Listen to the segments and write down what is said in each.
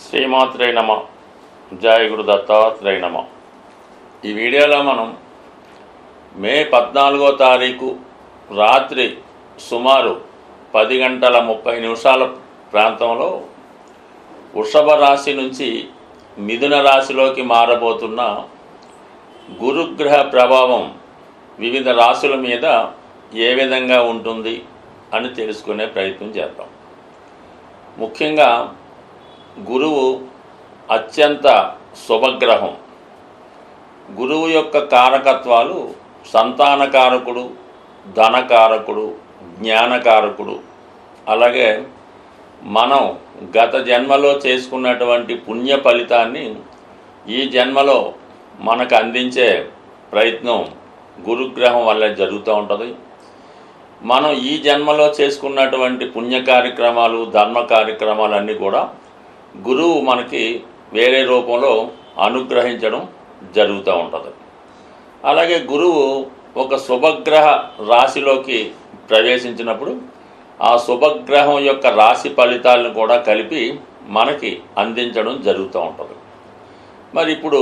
శ్రీమాత్రే నమ. జయ గురు దత్తాత్రేయ నమ. ఈ వీడియోలో మనం మే 14వ తారీఖు రాత్రి సుమారు 10 గంటల 30 నిమిషాల ప్రాంతంలో వృషభ రాశి నుంచి మిథున రాశిలోకి మారబోతున్న గురుగ్రహ ప్రభావం వివిధ రాశుల మీద ఏ విధంగా ఉంటుంది అని తెలుసుకునే ప్రయత్నం చేద్దాం. ముఖ్యంగా గురువు అత్యంత శుభగ్రహం. గురువు యొక్క కారకత్వాలు సంతానకారకుడు, ధనకారకుడు, జ్ఞానకారకుడు. అలాగే మనం గత జన్మలో చేసుకున్నటువంటి పుణ్య ఫలితాన్ని ఈ జన్మలో మనకు అందించే ప్రయత్నం గురుగ్రహం వల్ల జరుగుతూ ఉంటుంది. మనం ఈ జన్మలో చేసుకున్నటువంటి పుణ్య కార్యక్రమాలు, ధర్మ కార్యక్రమాలు అన్నీ కూడా గురువు మనకి వేరే రూపంలో అనుగ్రహించడం జరుగుతూ ఉంటుంది. అలాగే గురువు ఒక శుభగ్రహ రాశిలోకి ప్రవేశించినప్పుడు ఆ శుభగ్రహం యొక్క రాశి ఫలితాలను కూడా కలిపి మనకి అందించడం జరుగుతూ ఉంటుంది. మరి ఇప్పుడు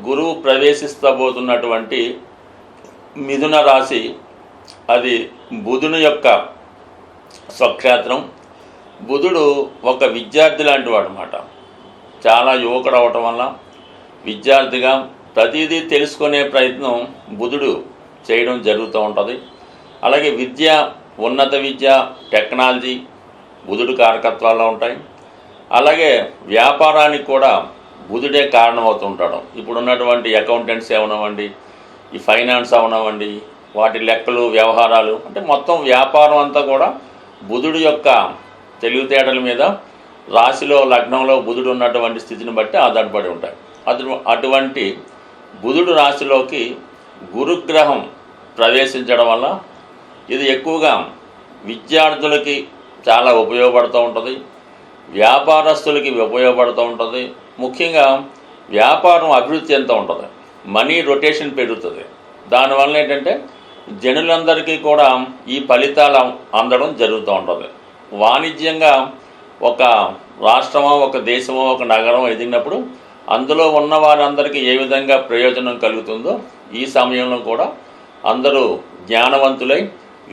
గురువు ప్రవేశిస్తబోతున్నటువంటి మిథున రాశి, అది బుధుని యొక్క స్వక్షేత్రం. బుధుడు ఒక విద్యార్థి లాంటి వాడు అన్నమాట. చాలా యువకుడు అవటం వల్ల విద్యార్థిగా ప్రతిదీ తెలుసుకునే ప్రయత్నం బుధుడు చేయడం జరుగుతూ ఉంటుంది. అలాగే విద్య, ఉన్నత విద్య, టెక్నాలజీ బుధుడు కారకత్వాల్లో ఉంటాయి. అలాగే వ్యాపారానికి కూడా బుధుడే కారణమవుతుంటాడు. ఇప్పుడు ఉన్నటువంటి అకౌంటెంట్స్ ఏమనవ్వండి, ఈ ఫైనాన్స్ అవనవ్వండి, వాటి లెక్కలు, వ్యవహారాలు, అంటే మొత్తం వ్యాపారం అంతా కూడా బుధుడు యొక్క తెలివితేటల మీద రాశిలో, లగ్నంలో బుధుడు ఉన్నటువంటి స్థితిని బట్టి ఆధారపడి ఉంటాయి. అటువంటి బుధుడు రాశిలోకి గురుగ్రహం ప్రవేశించడం వల్ల ఇది ఎక్కువగా విద్యార్థులకి చాలా ఉపయోగపడుతూ ఉంటుంది, వ్యాపారస్తులకి ఉపయోగపడుతూ ఉంటుంది. ముఖ్యంగా వ్యాపారం అభివృద్ధి ఎంత ఉంటుంది, మనీ రొటేషన్ పెరుగుతుంది. దానివల్ల ఏంటంటే జనులందరికీ కూడా ఈ ఫలితాలు అందడం జరుగుతూ ఉంటుంది. వాణిజ్యంగా ఒక రాష్ట్రమో, ఒక దేశమో, ఒక నగరం ఎదిగినప్పుడు అందులో ఉన్న వారందరికీ ఏ విధంగా ప్రయోజనం కలుగుతుందో ఈ సమయంలో కూడా అందరూ జ్ఞానవంతులై,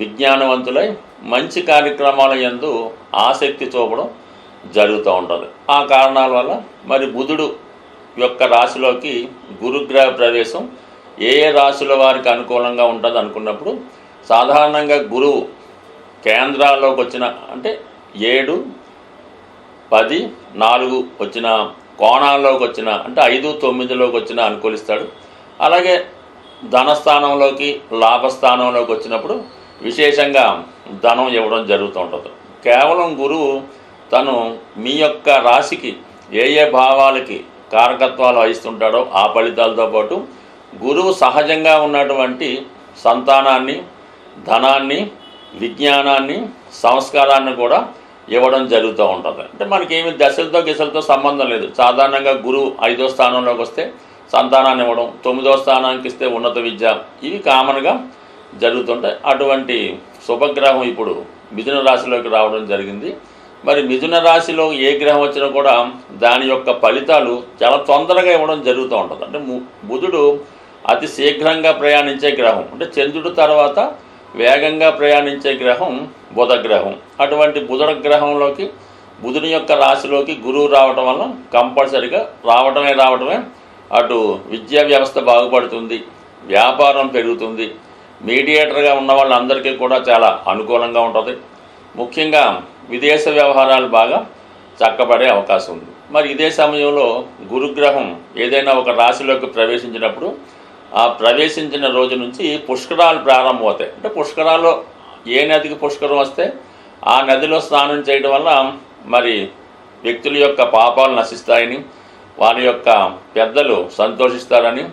విజ్ఞానవంతులై మంచి కార్యక్రమాల యందు ఆసక్తి చూపడం జరుగుతూ ఉంటుంది. ఆ కారణాల వల్ల మరి బుధుడు యొక్క రాశిలోకి గురుగ్రహ ప్రవేశం ఏ ఏ రాశుల వారికి అనుకూలంగా ఉంటుంది అనుకున్నప్పుడు, సాధారణంగా గురువు కేంద్రాల్లోకి వచ్చిన, అంటే 7, 10, 4 వచ్చిన కోణాల్లోకి వచ్చిన, అంటే 5, 9లోకి వచ్చిన అనుకూలిస్తాడు. అలాగే ధనస్థానంలోకి, లాభస్థానంలోకి వచ్చినప్పుడు విశేషంగా ధనం ఇవ్వడం జరుగుతూ ఉంటుంది. కేవలం గురువు తను మీ యొక్క రాశికి ఏ ఏ భావాలకి కారకత్వాలు వహిస్తుంటాడో ఆ ఫలితాలతో పాటు గురువు సహజంగా ఉన్నటువంటి సంతానాన్ని, ధనాన్ని, విజ్ఞానాన్ని, సంస్కారాన్ని కూడా ఇవ్వడం జరుగుతూ ఉంటుంది. అంటే మనకేమి దశలతో గిశలతో సంబంధం లేదు. సాధారణంగా గురువు 5వ స్థానంలోకి వస్తే సంతానాన్ని ఇవ్వడం, 9వ స్థానానికి ఇస్తే ఉన్నత విద్య, ఇవి కామన్గా జరుగుతుంటాయి. అటువంటి శుభగ్రహం ఇప్పుడు మిథున రాశిలోకి రావడం జరిగింది. మరి మిథున రాశిలో ఏ గ్రహం వచ్చినా కూడా దాని యొక్క ఫలితాలు చాలా తొందరగా ఇవ్వడం జరుగుతూ ఉంటుంది. అంటే బుధుడు అతి శీఘ్రంగా ప్రయాణించే గ్రహం. అంటే చంద్రుడి తర్వాత వేగంగా ప్రయాణించే గ్రహం బుధ గ్రహం. అటువంటి బుధ గ్రహంలోకి, బుధుని యొక్క రాశిలోకి గురువు రావటం వల్ల కంపల్సరిగా రావటమే అటు విద్యా వ్యవస్థ బాగుపడుతుంది, వ్యాపారం పెరుగుతుంది, మీడియేటర్గా ఉన్న వాళ్ళందరికీ కూడా చాలా అనుకూలంగా ఉంటుంది. ముఖ్యంగా విదేశ వ్యవహారాలు బాగా చక్కబడే అవకాశం ఉంది. మరి ఇదే సమయంలో గురుగ్రహం ఏదైనా ఒక రాశిలోకి ప్రవేశించినప్పుడు ఆ ప్రవేశించిన రోజు నుంచి పుష్కరాలు ప్రారంభమవుతాయి. అంటే పుష్కరాల్లో ఏ నదికి పుష్కరం వస్తే ఆ నదిలో స్నానం చేయడం వల్ల మరి వ్యక్తుల యొక్క పాపాలు నశిస్తాయని, వారి యొక్క పెద్దలు సంతోషిస్తారని,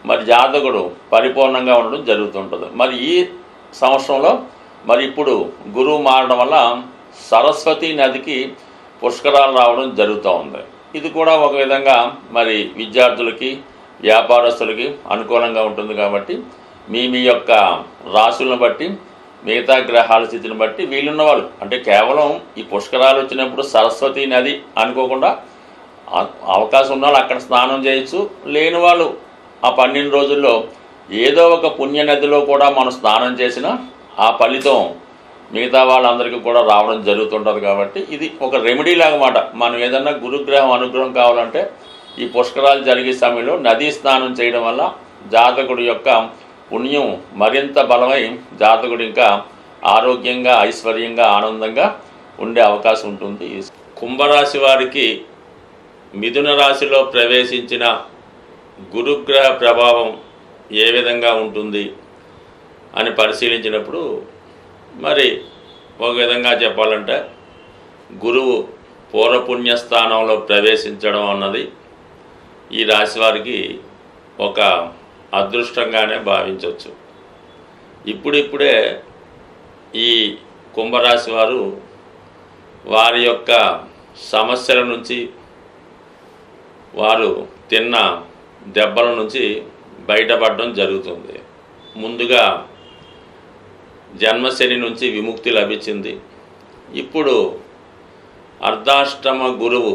మరి జాతకుడు పరిపూర్ణంగా ఉండడం జరుగుతుంటుంది. మరి ఈ సంవత్సరంలో మరి ఇప్పుడు గురువు మారడం వల్ల సరస్వతి నదికి పుష్కరాలు రావడం జరుగుతూ ఉంది. ఇది కూడా ఒక విధంగా మరి విద్యార్థులకి, వ్యాపారస్తులకి అనుకూలంగా ఉంటుంది. కాబట్టి మీ యొక్క రాశులను బట్టి మిగతా గ్రహాల స్థితిని బట్టి వీళ్ళున్న వాళ్ళు అంటే కేవలం ఈ పుష్కరాలు వచ్చినప్పుడు సరస్వతి నది అనుకోకుండా అవకాశం ఉన్న వాళ్ళు అక్కడ స్నానం చేయొచ్చు. లేని వాళ్ళు ఆ 12 రోజుల్లో ఏదో ఒక పుణ్య నదిలో కూడా మనం స్నానం చేసినా ఆ ఫలితం మిగతా వాళ్ళందరికీ కూడా రావడం జరుగుతుంటుంది. కాబట్టి ఇది ఒక రెమెడీ లాగమాట. మనం ఏదన్నా గురుగ్రహం అనుగ్రహం కావాలంటే ఈ పుష్కరాలు జరిగే సమయంలో నదీ స్నానం చేయడం వల్ల జాతకుడి యొక్క పుణ్యం మరింత బలమై జాతకుడు ఇంకా ఆరోగ్యంగా ఐశ్వర్యంగా ఆనందంగా ఉండే అవకాశం ఉంటుంది. కుంభరాశి వారికి మిథున రాశిలో ప్రవేశించిన గురుగ్రహ ప్రభావం ఏ విధంగా ఉంటుంది అని పరిశీలించినప్పుడు మరి ఒక విధంగా చెప్పాలంటే గురువు పూర్వపుణ్యస్థానంలో ప్రవేశించడం అన్నది ఈ రాశి వారికి ఒక అదృష్టంగానే భావించవచ్చు. ఇప్పుడిప్పుడే ఈ కుంభరాశి వారు వారి యొక్క సమస్యల నుంచి వారు తిన్న దెబ్బల నుంచి బయటపడడం జరుగుతుంది. ముందుగా జన్మశని నుంచి విముక్తి లభించింది. ఇప్పుడు అర్ధాష్టమ గురువు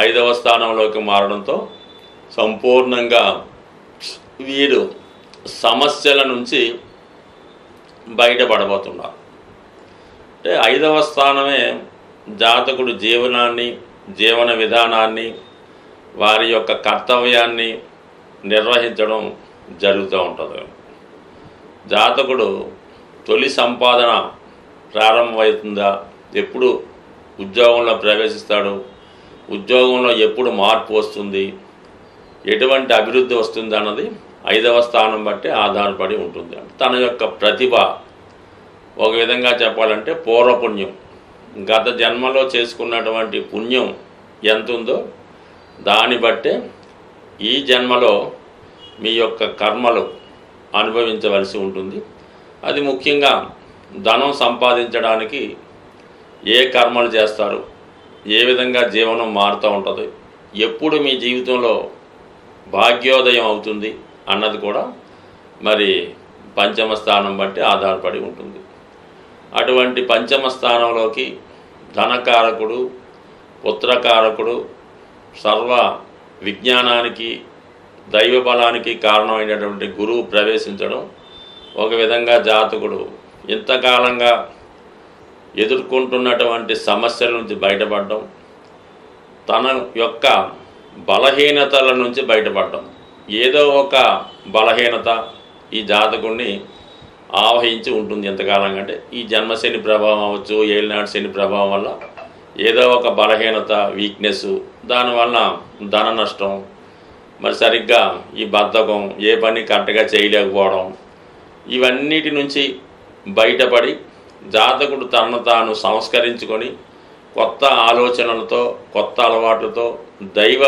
5వ స్థానంలోకి మారడంతో సంపూర్ణంగా వీరు సమస్యల నుంచి బయటపడబోతున్నారు. అంటే 5వ స్థానమే జాతకుడు జీవనాన్ని, జీవన విధానాన్ని, వారి యొక్క కర్తవ్యాన్ని నిర్వహించడం జరుగుతూ ఉంటుంది. జాతకుడు తొలి సంపాదన ప్రారంభమవుతుందా, ఎప్పుడు ఉద్యోగంలో ప్రవేశిస్తాడు, ఉద్యోగంలో ఎప్పుడు మార్పు వస్తుంది, ఎటువంటి అభివృద్ధి వస్తుంది అన్నది 5వ స్థానం బట్టి ఆధారపడి ఉంటుంది. తన యొక్క ప్రతిభ ఒక విధంగా చెప్పాలంటే పూర్వపుణ్యం, గత జన్మలో చేసుకున్నటువంటి పుణ్యం ఎంత ఉందో దాన్ని బట్టే ఈ జన్మలో మీ యొక్క కర్మలు అనుభవించవలసి ఉంటుంది. అది ముఖ్యంగా ధనం సంపాదించడానికి ఏ కర్మలు చేస్తారు, ఏ విధంగా జీవనం మారుతూ ఉంటుంది, ఎప్పుడు మీ జీవితంలో భాగ్యోదయం అవుతుంది అన్నది కూడా మరి పంచమ స్థానం బట్టి ఆధారపడి ఉంటుంది. అటువంటి పంచమ స్థానంలోకి ధనకారకుడు, పుత్రకారకుడు, సర్వ విజ్ఞానానికి, దైవ బలానికి కారణమైనటువంటి గురువు ప్రవేశించడం ఒక విధంగా జాతకుడు ఇంతకాలంగా ఎదుర్కొంటున్నటువంటి సమస్యల నుంచి బయటపడడం, తన యొక్క బలహీనతల నుంచి బయటపడడం. ఏదో ఒక బలహీనత ఈ జాతకుడిని ఆవహించి ఉంటుంది ఎంతకాలంగా. అంటే ఈ జన్మశని ప్రభావం అవ్వచ్చు, ఏలినాటి శని ప్రభావం వల్ల ఏదో ఒక బలహీనత, వీక్నెస్, దానివల్ల ధన నష్టం, మరి సరిగ్గా ఈ బద్ధకం, ఏ పని కరెక్ట్గా చేయలేకపోవడం, ఇవన్నిటి నుంచి బయటపడి జాతకుడు తనను తాను సంస్కరించుకొని కొత్త ఆలోచనలతో, కొత్త అలవాట్లతో దైవ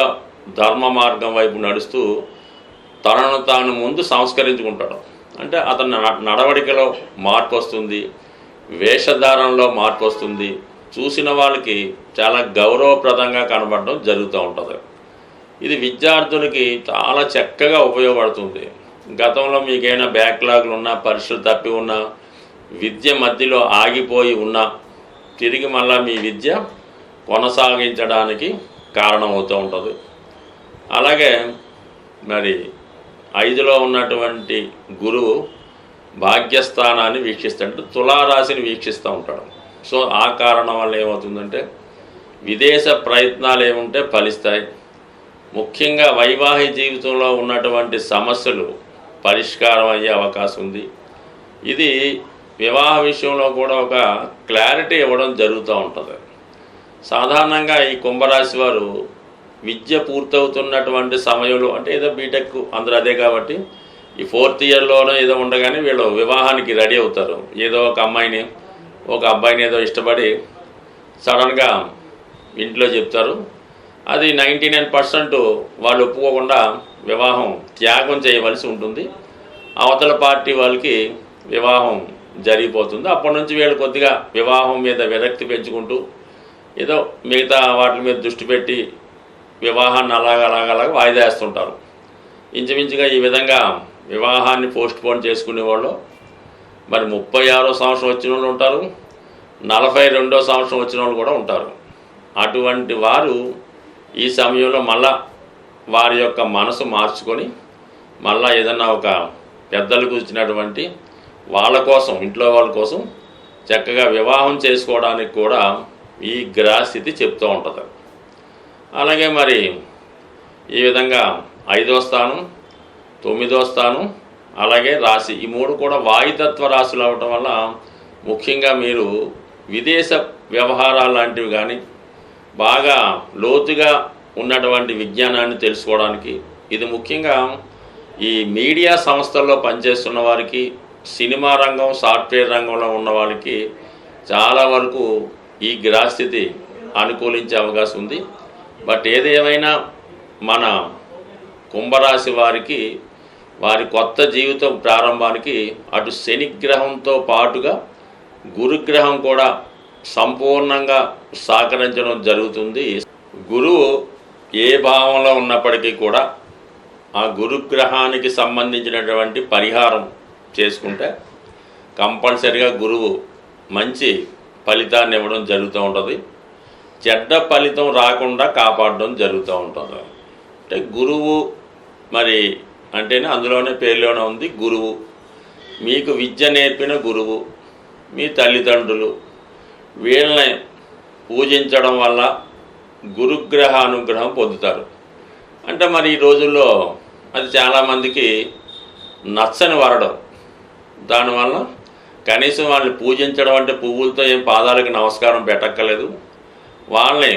ధర్మ మార్గం వైపు నడుస్తూ తనను తాను ముందు సంస్కరించుకుంటాడు. అంటే అతని నడవడికలో మార్పు వస్తుంది, వేషధారణలో మార్పు వస్తుంది, చూసిన వాళ్ళకి చాలా గౌరవప్రదంగా కనబడడం జరుగుతూ ఉంటుంది. ఇది విద్యార్థులకి చాలా చక్కగా ఉపయోగపడుతుంది. గతంలో మీకైనా బ్యాక్లాగ్లు ఉన్నా, పరీక్షలు తప్పి ఉన్నా, విద్య మధ్యలో ఆగిపోయి ఉన్నా తిరిగి మళ్ళీ మీ విద్య కొనసాగించడానికి కారణమవుతూ ఉంటుంది. అలాగే మరి 5లో ఉన్నటువంటి గురువు భాగ్యస్థానాన్ని వీక్షిస్తాడు, తులారాశిని వీక్షిస్తూ ఉంటాడు. సో ఆ కారణం వల్ల ఏమవుతుందంటే విదేశ ప్రయత్నాలు ఏముంటే ఫలిస్తాయి. ముఖ్యంగా వైవాహిక జీవితంలో ఉన్నటువంటి సమస్యలు పరిష్కారం అయ్యే అవకాశం ఉంది. ఇది వివాహ విషయంలో కూడా ఒక క్లారిటీ ఇవ్వడం జరుగుతూ ఉంటుంది. సాధారణంగా ఈ కుంభరాశి వారు విద్య పూర్తవుతున్నటువంటి సమయంలో, అంటే ఏదో బీటెక్ అందరూ అదే కాబట్టి ఈ 4th ఇయర్లోనో ఏదో ఉండగానే వీళ్ళు వివాహానికి రెడీ అవుతారు. ఏదో ఒక అమ్మాయిని, ఒక అబ్బాయిని ఏదో ఇష్టపడి సడన్గా ఇంట్లో చెప్తారు. అది 99% వాళ్ళు ఒప్పుకోకుండా వివాహం త్యాగం చేయవలసి ఉంటుంది. అవతల పార్టీ వాళ్ళకి వివాహం జరిగిపోతుంది. అప్పటి నుంచి వీళ్ళు కొద్దిగా వివాహం మీద విరక్తి పెంచుకుంటూ ఏదో మిగతా వాటి మీద దృష్టి పెట్టి వివాహాన్ని అలాగ వాయిదా వేస్తుంటారు. ఇంచుమించుగా ఈ విధంగా వివాహాన్ని పోస్ట్ పోన్ చేసుకునేవాళ్ళు మరి 36వ సంవత్సరం వచ్చిన వాళ్ళు ఉంటారు, 42వ సంవత్సరం వచ్చిన వాళ్ళు కూడా ఉంటారు. అటువంటి వారు ఈ సమయంలో మళ్ళా వారి యొక్క మనసు మార్చుకొని మళ్ళా ఏదన్నా ఒక పెద్దలకు ఇచ్చినటువంటి వాళ్ళ కోసం, ఇంట్లో వాళ్ళ కోసం చక్కగా వివాహం చేసుకోవడానికి కూడా ఈ గ్రహస్థితి చెప్తూ ఉంటుంది. అలాగే మరి ఈ విధంగా 5వ స్థానం, 9వ స్థానం, అలాగే రాశి, ఈ 3 కూడా వాయుతత్వ రాశులు అవటం వల్ల ముఖ్యంగా మీరు విదేశ వ్యవహారాలు లాంటివి కానీ బాగా లోతుగా ఉన్నటువంటి విజ్ఞానాన్ని తెలుసుకోవడానికి, ఇది ముఖ్యంగా ఈ మీడియా సంస్థల్లో పనిచేస్తున్న వారికి, సినిమా రంగం, సాఫ్ట్వేర్ రంగంలో ఉన్న వాళ్ళకి చాలా వరకు ఈ గ్రహస్థితి అనుకూలించే అవకాశం ఉంది. బట్ ఏదేమైనా మన కుంభరాశి వారికి వారి కొత్త జీవితం ప్రారంభానికి అటు శనిగ్రహంతో పాటుగా గురుగ్రహం కూడా సంపూర్ణంగా సహకరించడం జరుగుతుంది. గురువు ఏ భావంలో ఉన్నప్పటికీ కూడా ఆ గురుగ్రహానికి సంబంధించినటువంటి పరిహారం చేసుకుంటే కంపల్సరిగా గురువు మంచి ఫలితాన్ని ఇవ్వడం జరుగుతూ ఉంటుంది. చెడ్డ ఫలితం రాకుండా కాపాడడం జరుగుతూ ఉంటుంది. అంటే గురువు మరి అంటేనే అందులోనే పేరులోనే ఉంది గురువు. మీకు విద్య నేర్పిన గురువు, మీ తల్లిదండ్రులు, వీళ్ళని పూజించడం వల్ల గురుగ్రహ అనుగ్రహం పొందుతారు. అంటే మరి ఈ రోజుల్లో అది చాలామందికి నచ్చని వరడం. దానివల్ల కనీసం వాళ్ళని పూజించడం అంటే పువ్వులతో ఏం పాదాలకు నమస్కారం పెట్టక్కర్లేదు, వాళ్ళని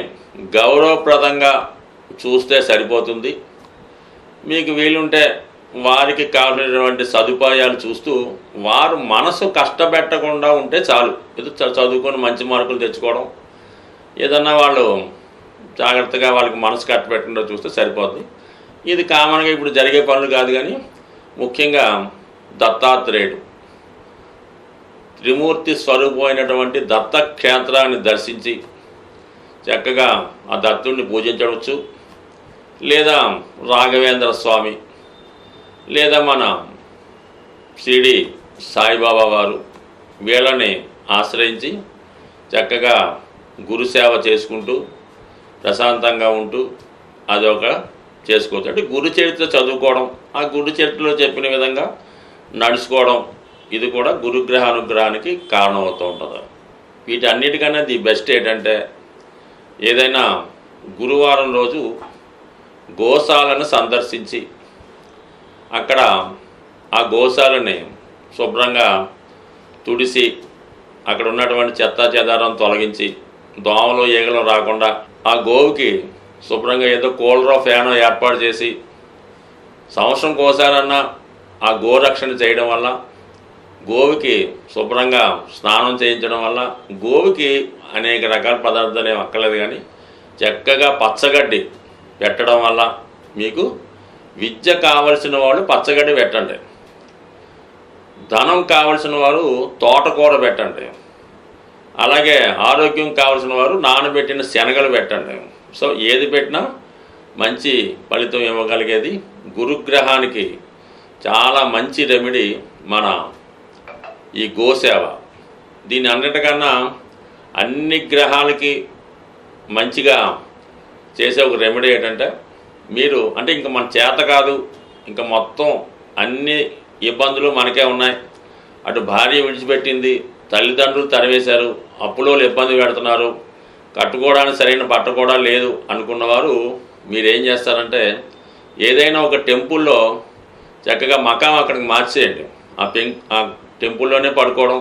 గౌరవప్రదంగా చూస్తే సరిపోతుంది. మీకు వీలుంటే వారికి కావాల్సినటువంటి సదుపాయాలు చూస్తూ వారు మనసు కష్టపెట్టకుండా ఉంటే చాలు. ఏదో చదువుకొని మంచి మార్కులు తెచ్చుకోవడం, ఏదన్నా వాళ్ళు జాగ్రత్తగా వాళ్ళకి మనసు కట్టబెట్టకుండా చూస్తే సరిపోద్ది. ఇది కామన్గా ఇప్పుడు జరిగే పనులు కాదు. కానీ ముఖ్యంగా దత్తాత్రేయుడు త్రిమూర్తి స్వరూపమైనటువంటి దత్తక్షేత్రాన్ని దర్శించి చక్కగా ఆ దత్తుడిని పూజించవచ్చు. లేదా రాఘవేంద్ర స్వామి, లేదా మన షిరిడి సాయిబాబా వారు, వీళ్ళని ఆశ్రయించి చక్కగా గురుసేవ చేసుకుంటూ ప్రశాంతంగా ఉంటూ అదొక చేసుకోవచ్చు. అంటే గురు చరిత్ర చదువుకోవడం, ఆ గురు చరిత్రలో చెప్పిన విధంగా నడుచుకోవడం, ఇది కూడా గురుగ్రహ అనుగ్రహానికి కారణమవుతూ ఉంటుంది. వీటన్నిటికన్నా ది బెస్ట్ ఏంటంటే ఏదైనా గురువారం రోజు గోశాలను సందర్శించి అక్కడ ఆ గోశాలని శుభ్రంగా తుడిసి అక్కడ ఉన్నటువంటి చెత్త చెదారం తొలగించి దోమలు ఈగలు రాకుండా ఆ గోవుకి శుభ్రంగా ఏదో కూలరో ఫ్యానో ఏర్పాటు చేసి సంవత్సరం కోసారన్నా ఆ గోరక్షణ చేయడం వల్ల, గోవుకి శుభ్రంగా స్నానం చేయించడం వల్ల, గోవుకి అనేక రకాల పదార్థాలు ఏమి అక్కర్లేదు కానీ చక్కగా పచ్చగడ్డి పెట్టడం వల్ల మీకు విద్య కావలసిన వాళ్ళు పచ్చగడ్డి పెట్టండి, ధనం కావలసిన వారు తోటకూర పెట్టండి, అలాగే ఆరోగ్యం కావలసిన వారు నానబెట్టిన శనగలు పెట్టండి. సో ఏది పెట్టినా మంచి ఫలితం ఇవ్వగలిగేది గురుగ్రహానికి చాలా మంచి రెమెడీ మన ఈ గోసేవ. దీని అన్నిటికన్నా అన్ని గ్రహాలకి మంచిగా చేసే ఒక రెమెడీ ఏంటంటే మీరు అంటే ఇంకా మన చేత కాదు, ఇంకా మొత్తం అన్ని ఇబ్బందులు మనకే ఉన్నాయి, అటు భార్య విడిచిపెట్టింది, తల్లిదండ్రులు తరివేశారు, అప్పులోళ్ళు ఇబ్బంది పెడుతున్నారు, కట్టుకోవడానికి సరైన బట్ట కూడా లేదు అనుకున్నవారు మీరేం చేస్తారంటే ఏదైనా ఒక టెంపుల్లో చక్కగా మకాం అక్కడికి మార్చేయండి. ఆ టెంపుల్లోనే పడుకోవడం,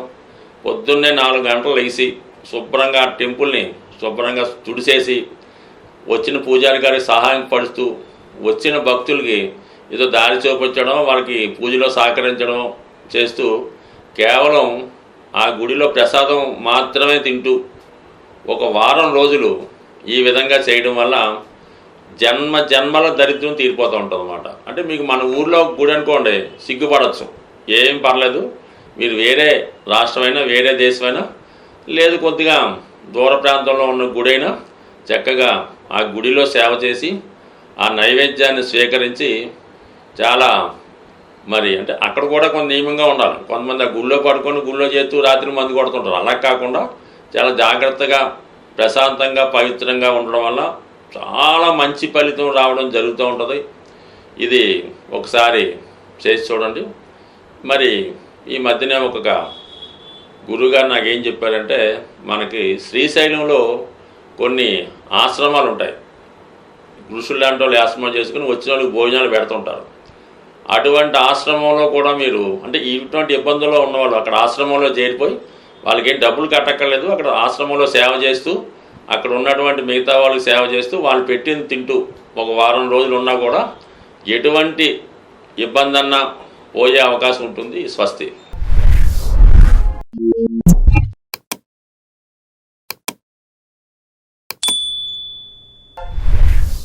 పొద్దున్నే 4 గంటలు లేచి శుభ్రంగా ఆ టెంపుల్ని శుభ్రంగా తుడిసేసి వచ్చిన పూజారి గారికి సహాయం పడుతూ వచ్చిన భక్తులకి ఏదో దారి చూపించడం, వాళ్ళకి పూజలో సహకరించడం చేస్తూ కేవలం ఆ గుడిలో ప్రసాదం మాత్రమే తింటూ ఒక వారం రోజులు ఈ విధంగా చేయడం వల్ల జన్మల దరిద్రం తీరిపోతూ ఉంటుంది అన్నమాట. అంటే మీకు మన ఊర్లో గుడి అనుకోండి, సిగ్గుపడవచ్చు, ఏం పర్లేదు, మీరు వేరే రాష్ట్రమైనా వేరే దేశమైనా లేదు కొద్దిగా దూర ప్రాంతంలో ఉన్న గుడైనా చక్కగా ఆ గుడిలో సేవ చేసి ఆ నైవేద్యాన్ని స్వీకరించి చాలా మరి అంటే అక్కడ కూడా కొంత నియమంగా ఉండాలి. కొంతమంది ఆ గుళ్ళో పడుకొని గుళ్ళో చేస్తూ రాత్రి మందు కొడుతుంటారు. అలా కాకుండా చాలా జాగ్రత్తగా ప్రశాంతంగా పవిత్రంగా ఉండడం వల్ల చాలా మంచి ఫలితం రావడం జరుగుతూ ఉంటుంది. ఇది ఒకసారి చేసి చూడండి. మరి ఈ మధ్యనే ఒక గురువుగారు నాకేం చెప్పారంటే, మనకి శ్రీశైలంలో కొన్ని ఆశ్రమాలు ఉంటాయి. ఋషులు లాంటి వాళ్ళు ఆశ్రమం చేసుకుని వచ్చిన వాళ్ళకి భోజనాలు పెడుతుంటారు. అటువంటి ఆశ్రమంలో కూడా మీరు అంటే ఇటువంటి ఇబ్బందుల్లో ఉన్నవాళ్ళు అక్కడ ఆశ్రమంలో చేరిపోయి వాళ్ళకి ఏం డబ్బులు కట్టక్కర్లేదు. అక్కడ ఆశ్రమంలో సేవ చేస్తూ అక్కడ ఉన్నటువంటి మిగతా వాళ్ళకి సేవ చేస్తూ వాళ్ళు పెట్టింది తింటూ ఒక వారం రోజులు ఉన్నా కూడా ఎటువంటి ఇబ్బంది అన్నా పోయే అవకాశం ఉంటుంది. స్వస్తి.